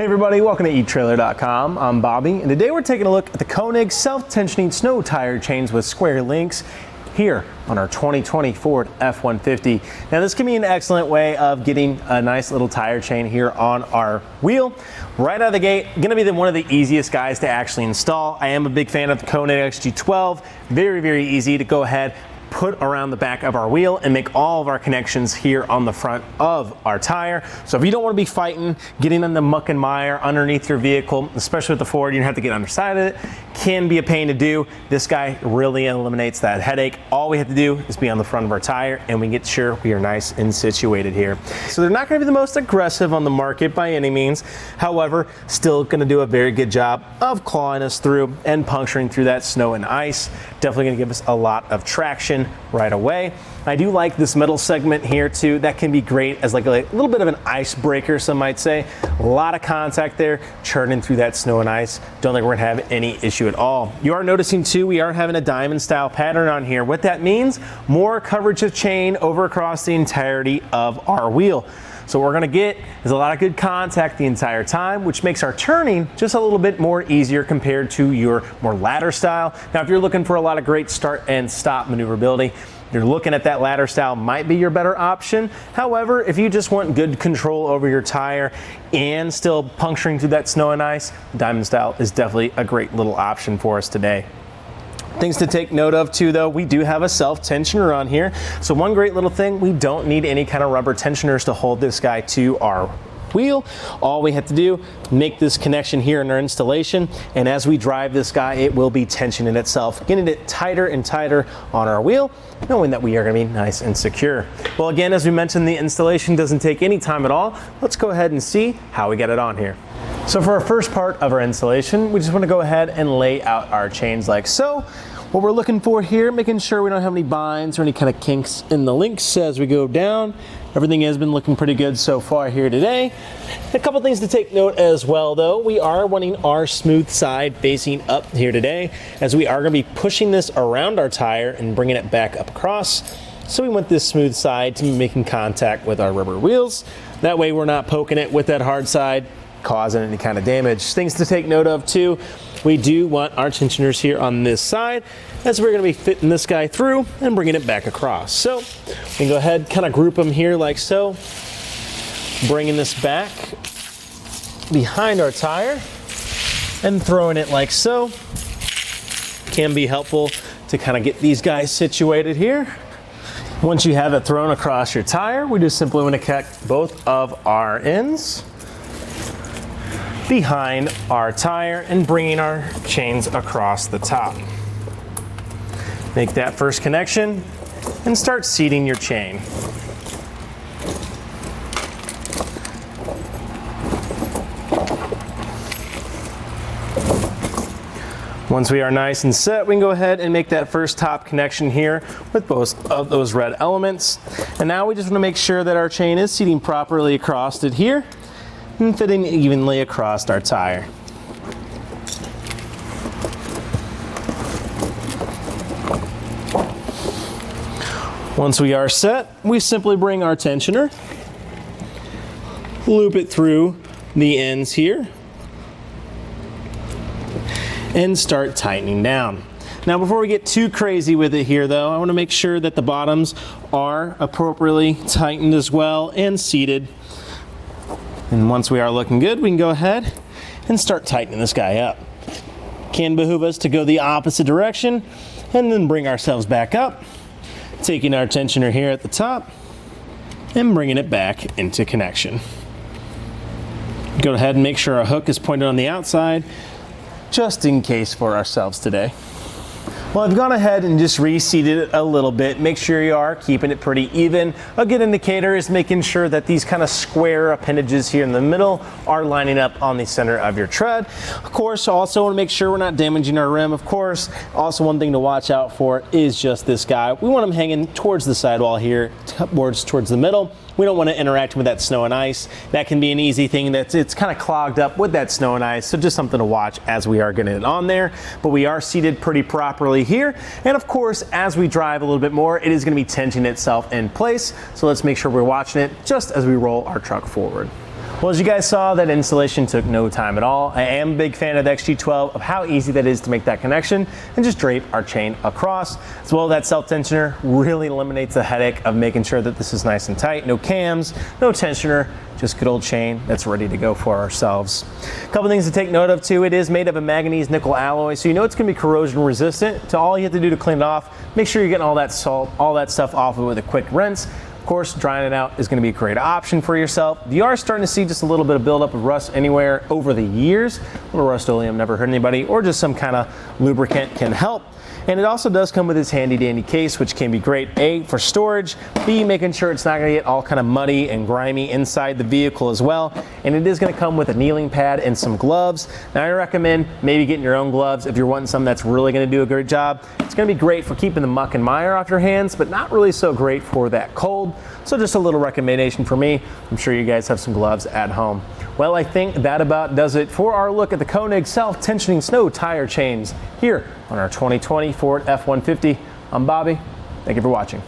Hey everybody, welcome to etrailer.com. I'm Bobby, and today we're taking a look at the Konig self-tensioning snow tire chains with square links here on our 2020 Ford F-150. Now this can be an excellent way of getting a nice little tire chain here on our wheel. Right out of the gate, gonna be one of the easiest guys to actually install. I am a big fan of the Konig XG-12. Very easy to go ahead, put around the back of our wheel and make all of our connections here on the front of our tire. So if you don't want to be fighting, getting in the muck and mire underneath your vehicle, especially with the Ford, you don't have to get underside of it, can be a pain to do. This guy really eliminates that headache. All we have to do is be on the front of our tire and we get sure we are nice and situated here. So they're not going to be the most aggressive on the market by any means. However, still going to do a very good job of clawing us through and puncturing through that snow and ice. Definitely going to give us a lot of traction right away. I do like this middle segment here too. That can be great as like a little bit of an icebreaker, some might say. A lot of contact there, churning through that snow and ice. Don't think we're gonna have any issue at all. You are noticing too, we are having a diamond style pattern on here. What that means, more coverage of chain over across the entirety of our wheel. So what we're gonna get is a lot of good contact the entire time, which makes our turning just a little bit more easier compared to your more ladder style. Now, if you're looking for a lot of great start and stop maneuverability, you're looking at that ladder style might be your better option. However, if you just want good control over your tire and still puncturing through that snow and ice, diamond style is definitely a great little option for us today. Things to take note of too though, we do have a self-tensioner on here. So one great little thing, we don't need any kind of rubber tensioners to hold this guy to our wheel. All we have to do, make this connection here in our installation, and as we drive this guy, it will be tensioning itself, getting it tighter and tighter on our wheel, knowing that we are gonna be nice and secure. Well, again, as we mentioned, the installation doesn't take any time at all. Let's go ahead and see how we get it on here. So for our first part of our installation, we just want to go ahead and lay out our chains like so. What we're looking for here, making sure we don't have any binds or any kind of kinks in the links as we go down. Everything has been looking pretty good so far here today. A couple things to take note as well though, we are wanting our smooth side facing up here today, as we are going to be pushing this around our tire and bringing it back up across. So we want this smooth side to be making contact with our rubber wheels. That way we're not poking it with that hard side, causing any kind of damage. Things to take note of too, we do want our tensioners here on this side, as we're going to be fitting this guy through and bringing it back across. So we can go ahead, kind of group them here like so, bringing this back behind our tire and throwing it like so. Can be helpful to kind of get these guys situated here. Once you have it thrown across your tire, we just simply want to connect both of our ends behind our tire and bringing our chains across the top. Make that first connection and start seating your chain. Once we are nice and set, we can go ahead and make that first top connection here with both of those red elements. And now we just want to make sure that our chain is seating properly across it here and fitting evenly across our tire. Once we are set, we simply bring our tensioner, loop it through the ends here, and start tightening down. Now before we get too crazy with it here though, I want to make sure that the bottoms are appropriately tightened as well and seated. And once we are looking good, we can go ahead and start tightening this guy up. Can behoove us to go the opposite direction and then bring ourselves back up, taking our tensioner here at the top and bringing it back into connection. Go ahead and make sure our hook is pointed on the outside, just in case for ourselves today. Well, I've gone ahead and just reseated it a little bit. Make sure you are keeping it pretty even. A good indicator is making sure that these kind of square appendages here in the middle are lining up on the center of your tread. Of course, also want to make sure we're not damaging our rim. Of course, also one thing to watch out for is just this guy. We want him hanging towards the sidewall here, towards the middle. We don't want to interact with that snow and ice. That can be an easy thing, it's kind of clogged up with that snow and ice, so just something to watch as we are getting it on there. But we are seated pretty properly here, and of course, as we drive a little bit more, it is going to be tensioning itself in place, so let's make sure we're watching it just as we roll our truck forward. Well, as you guys saw, that installation took no time at all. I am a big fan of the XG-12, of how easy that is to make that connection and just drape our chain across. As well, that self-tensioner really eliminates the headache of making sure that this is nice and tight. No cams, no tensioner, just good old chain that's ready to go for ourselves. A couple things to take note of too, it is made of a manganese nickel alloy, so you know it's gonna be corrosion resistant. So all you have to do to clean it off, make sure you're getting all that salt, all that stuff off of it with a quick rinse. Of course, drying it out is going to be a great option for yourself. If you are starting to see just a little bit of buildup of rust anywhere over the years, a little Rust-Oleum never hurt anybody, or just some kind of lubricant can help. And it also does come with this handy dandy case, which can be great, A, for storage, B, making sure it's not gonna get all kind of muddy and grimy inside the vehicle as well. And it is gonna come with a kneeling pad and some gloves. Now I recommend maybe getting your own gloves if you're wanting something that's really gonna do a great job. It's gonna be great for keeping the muck and mire off your hands, but not really so great for that cold. So just a little recommendation for me. I'm sure you guys have some gloves at home. Well, I think that about does it for our look at the Konig self-tensioning snow tire chains here on our 2020 Ford F-150. I'm Bobby. Thank you for watching.